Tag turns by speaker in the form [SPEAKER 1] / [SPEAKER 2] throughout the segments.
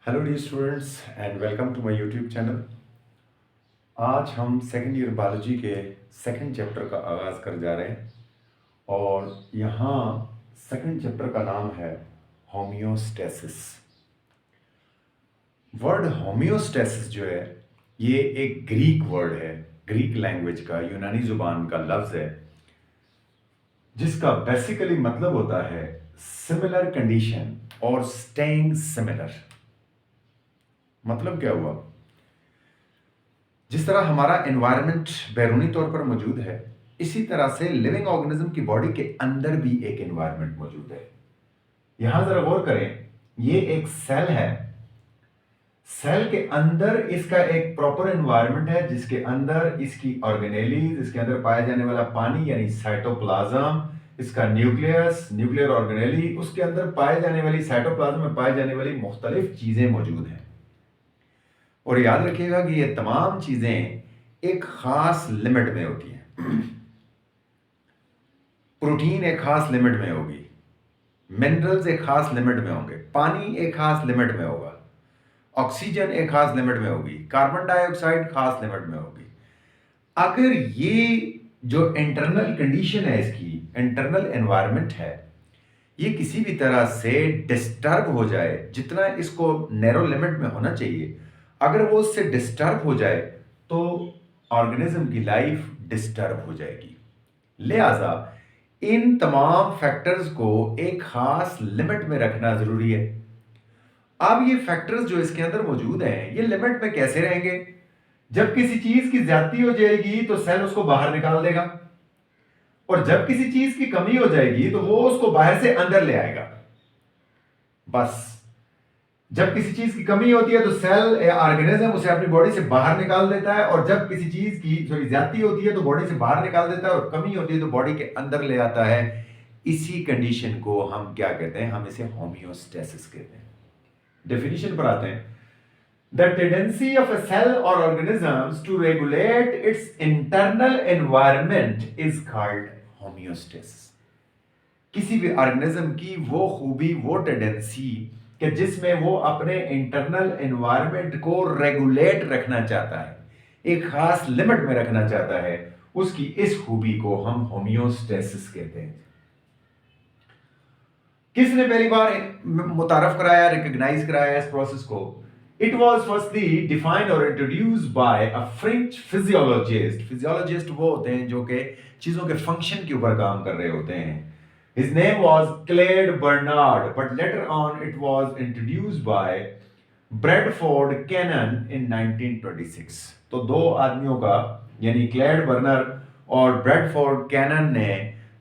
[SPEAKER 1] Hello dear students and welcome to my YouTube channel. आज हम second year biology के second chapter का आगाज़ कर जा रहे हैं और यहाँ सेकंड चैप्टर का नाम है होम्योस्टेसिस। वर्ड होम्योस्टेसिस जो है ये एक ग्रीक वर्ड है, ग्रीक लैंग्वेज का, यूनानी ज़ुबान का लफ्ज़ है जिसका बेसिकली मतलब होता है सिमिलर कंडीशन और स्टेइंग सिमिलर। मतलब क्या हुआ? जिस तरह हमारा एनवायरनमेंट बैरूनी तौर पर मौजूद है, इसी तरह से लिविंग ऑर्गेनिज्म की बॉडी के अंदर भी एक एनवायरनमेंट मौजूद है। यहां जरा गौर करें, ये एक सेल है। सेल के अंदर इसका एक प्रॉपर एनवायरनमेंट है जिसके अंदर इसकी ऑर्गेनेलीज, इसके अंदर पाया जाने वाला पानी यानी साइटोप्लाज्म, इसका न्यूक्लियस, न्यूक्लियर ऑर्गेनेली, उसके अंदर पाए जाने वाली साइटोप्लाज्म में पाई जाने वाली मुख्तलिफ चीजें मौजूद हैं। और याद रखिएगा कि ये तमाम चीजें एक खास लिमिट में होती हैं। प्रोटीन एक खास लिमिट में होगी, मिनरल्स एक खास लिमिट में होंगे, पानी एक खास लिमिट में होगा, ऑक्सीजन एक खास लिमिट में होगी, कार्बन डाइऑक्साइड खास लिमिट में होगी। अगर ये जो इंटरनल कंडीशन है, इसकी इंटरनल एनवायरनमेंट है, ये किसी भी तरह से डिस्टर्ब हो जाए, जितना इसको नैरो लिमिट में होना चाहिए, अगर वो उससे डिस्टर्ब हो जाए तो ऑर्गेनिज्म की लाइफ डिस्टर्ब हो जाएगी। लिहाजा इन तमाम फैक्टर्स को एक खास लिमिट में रखना जरूरी है। अब ये फैक्टर्स जो इसके अंदर मौजूद हैं, ये लिमिट में कैसे रहेंगे? जब किसी चीज की ज्यादती हो जाएगी तो सेल उसको बाहर निकाल देगा, और जब किसी चीज की कमी हो जाएगी तो वो उसको बाहर से अंदर ले आएगा। बस जब किसी चीज की कमी होती है तो सेल या ऑर्गेनिज्म उसे अपनी बॉडी से बाहर निकाल देता है, और जब किसी चीज की ज्यादती होती है तो बॉडी से बाहर निकाल देता है, और कमी होती है तो बॉडी के अंदर ले आता है। इसी कंडीशन को हम क्या कहते हैं? हम इसे होम्योस्टेसिस कहते हैं। डेफिनेशन पर आते हैं। The tendency of a cell और organisms to regulate its internal environment is called homeostasis. किसी भी ऑर्गेनिज्म की वो खूबी, वो टेंडेंसी कि जिसमें वो अपने इंटरनल एनवायरनमेंट को रेगुलेट रखना चाहता है, एक खास लिमिट में रखना चाहता है, उसकी इस खूबी को हम होम्योस्टेसिस कहते हैं। किसने पहली बार मुतारफ कराया, रिकॉग्नाइज कराया इस प्रोसेस को? इट वॉज फर्स्टली डिफाइंड और introduce by a French physiologist. Physiologist वो होते हैं जो कि चीजों के फंक्शन के ऊपर काम कर रहे होते हैं। His name was Claude Bernard, but later on it was introduced by Bradford Cannon in 1926। तो दो आदमियों का, यानी क्लेड बर्नर और ब्रैडफोर्ड कैनन ने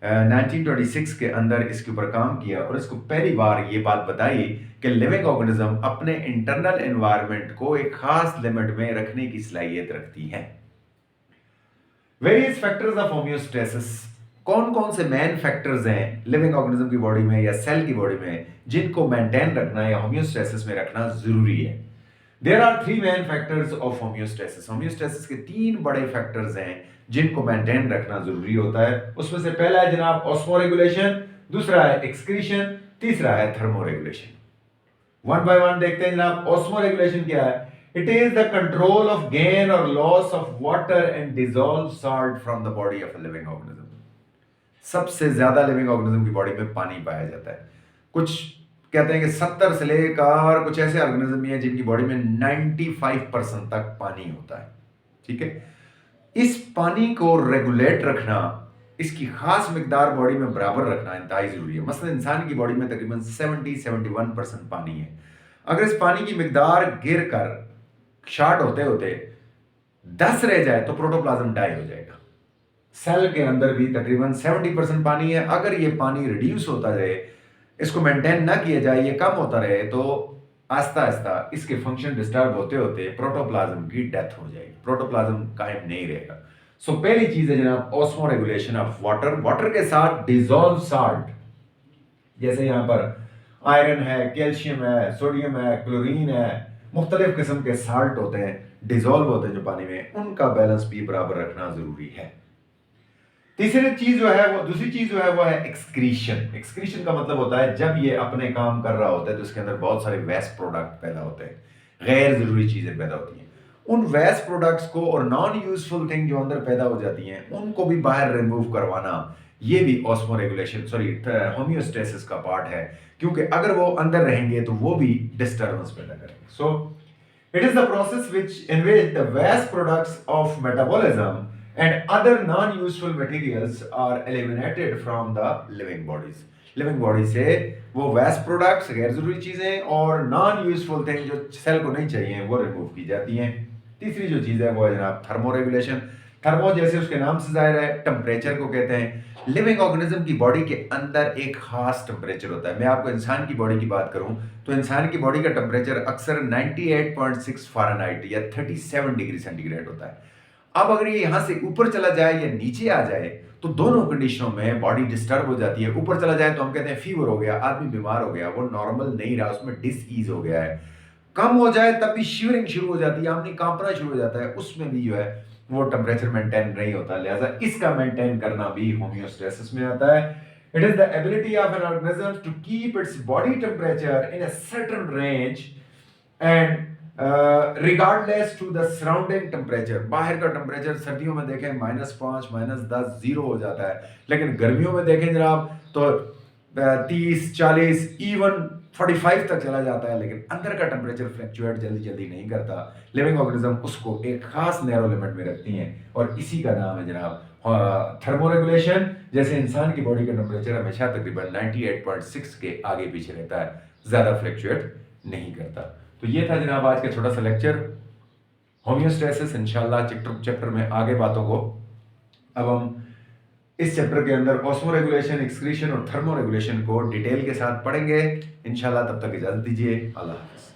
[SPEAKER 1] 1926 के अंदर इसके ऊपर काम किया, और इसको पहली बार ये बात बताई कि लिविंग ऑर्गेनिज्म अपने इंटरनल एनवायरनमेंट को एक खास लिमिट में रखने की सलाहियत रखती है। Various factors of homeostasis. कौन कौन से मेन फैक्टर्स हैं लिविंग ऑर्गेनिज्म की बॉडी में या सेल की बॉडी में जिनको मेंटेन रखना या होम्योस्टेसिस में रखना जरूरी है? There are three main factors of homeostasis. Homeostasis के तीन बड़े फैक्टर्स हैं जिनको मेंटेन रखना जरूरी होता है। उसमें से पहला है जनाब ऑस्मोरेगुलेशन, दूसरा है एक्सक्रीशन, तीसरा है थर्मोरेगुलेशन। वन बाय वन देखते हैं जनाब। ऑस्मोरेगुलेशन क्या है? It is the control of gain or loss of water and dissolved salt from the body of a living organism। सबसे ज्यादा लिविंग ऑर्गेनिज्म की बॉडी में पानी पाया जाता है। कुछ कहते हैं कि 70 से लेकर कुछ ऐसे ऑर्गेनिज्म भी हैं जिनकी बॉडी में 95% तक पानी होता है। ठीक है, इस पानी को रेगुलेट रखना, इसकी खास मिकदार बॉडी में बराबर रखना इंतहाई जरूरी है। मसलन इंसान की बॉडी में तकरीबन 70-71% पानी है। अगर इस पानी की मिकदार गिर कर शॉर्ट होते होते 10 रह जाए तो प्रोटोप्लाज्म डाई हो जाएगा। सेल के अंदर भी तकरीबन 70% पानी है। अगर ये पानी रिड्यूस होता जाए, इसको मेंटेन ना किया जाए, ये कम होता रहे, तो आस्ता आस्ता इसके फंक्शन डिस्टर्ब होते होते प्रोटोप्लाज्म की डेथ हो जाएगी, प्रोटोप्लाज्म कायम नहीं रहेगा। सो पहली चीज है जनाब ऑस्मोरेगुलेशन ऑफ वाटर। वाटर के साथ डिजॉल्व साल्ट, जैसे यहां पर आयरन है, कैल्शियम है, सोडियम है, क्लोरीन है, मुख्तलिफ किस्म के साल्ट होते हैं, डिजॉल्व होते हैं जो पानी में, उनका बैलेंस भी बराबर रखना जरूरी है। तीसरी चीज जो है वो दूसरी चीज जो है वो है एक्सक्रीशन। एक्सक्रीशन का मतलब होता है जब ये अपने काम कर रहा होता है तो उसके अंदर बहुत सारे वेस्ट प्रोडक्ट पैदा होते हैं, गैर जरूरी चीजें पैदा होती हैं। उन वेस्ट प्रोडक्ट्स को और नॉन यूजफुल थिंग जो अंदर पैदा हो जाती हैं उनको भी बाहर रिमूव करवाना, ये भी ऑस्मो रेगुलेशन सॉरी होम्योस्टेसिस का पार्ट है, क्योंकि अगर वो अंदर रहेंगे तो वो भी डिस्टर्बेंस पैदा करेंगे। सो it is the process which in which the waste products of metabolism and other non-useful materials are eliminated from the living bodies. Living body से वो वेस्ट प्रोडक्ट्स, गैर जरूरी चीजें और नॉन यूजफुल थिंग जो सेल को नहीं चाहिए वो रिमूव की जाती हैं। तीसरी जो चीज है वो है जनाब थर्मो रेगुलेशन। थर्मो जैसे उसके नाम से जाहिर है टेम्परेचर को कहते हैं। लिविंग ऑर्गेनिज्म की बॉडी के अंदर एक खास टेम्परेचर होता है। मैं आपको इंसान की बॉडी की बात करूं तो इंसान की बॉडी का टेम्परेचर अक्सर 98.6 फ़ारेनहाइट या 37 डिग्री सेंटीग्रेड होता है। अब अगर ये यहां से ऊपर चला जाए या नीचे आ जाए तो दोनों कंडीशनों में बॉडी डिस्टर्ब हो जाती है। ऊपर चला जाए तो हम कहते हैं फीवर हो गया, आदमी बीमार हो गया, वो नॉर्मल नहीं रहा, उसमें डिसईज हो गया है। कम हो जाए तब भी शिवरिंग शुरू हो जाती है, आदमी कांपना शुरू हो जाता है, उसमें भी जो है वो टेम्परेचर मेंटेन नहीं होता। लिहाजा इसका मेंटेन करना भी होम्योस्टेसिस में आता है। It is the ability of an organism to keep its body temperature in a certain range and regardless to the surrounding temperature. बाहर का टेम्परेचर सर्दियों में देखें -5 -10 जीरो हो जाता है, लेकिन गर्मियों में देखें जनाब तो 30 40 इवन 45 तक चला जाता है, लेकिन अंदर का टेम्परेचर फ्लक्चुएट जल्दी जल्दी नहीं करता। लिविंग ऑर्गेनिज्म उसको एक खास नैरो लिमिट में रखती हैं और इसी का नाम है जनाब थर्मोरेगुलेशन। जैसे इंसान की बॉडी का टेम्परेचर हमेशा तकरीबन 98.6 के आगे पीछे रहता है, ज़्यादा फ्लक्चुएट नहीं करता। तो ये था जनाब आज का छोटा सा लेक्चर होम्योस्टेसिस। इंशाल्लाह चैप्टर में आगे बातों को अब हम इस चैप्टर के अंदर ऑस्मो रेगुलेशन, एक्सक्रीशन और थर्मो रेगुलेशन को डिटेल के साथ पढ़ेंगे इंशाल्लाह। तब तक इजाजत दीजिए, अल्लाह हाफ़िज़।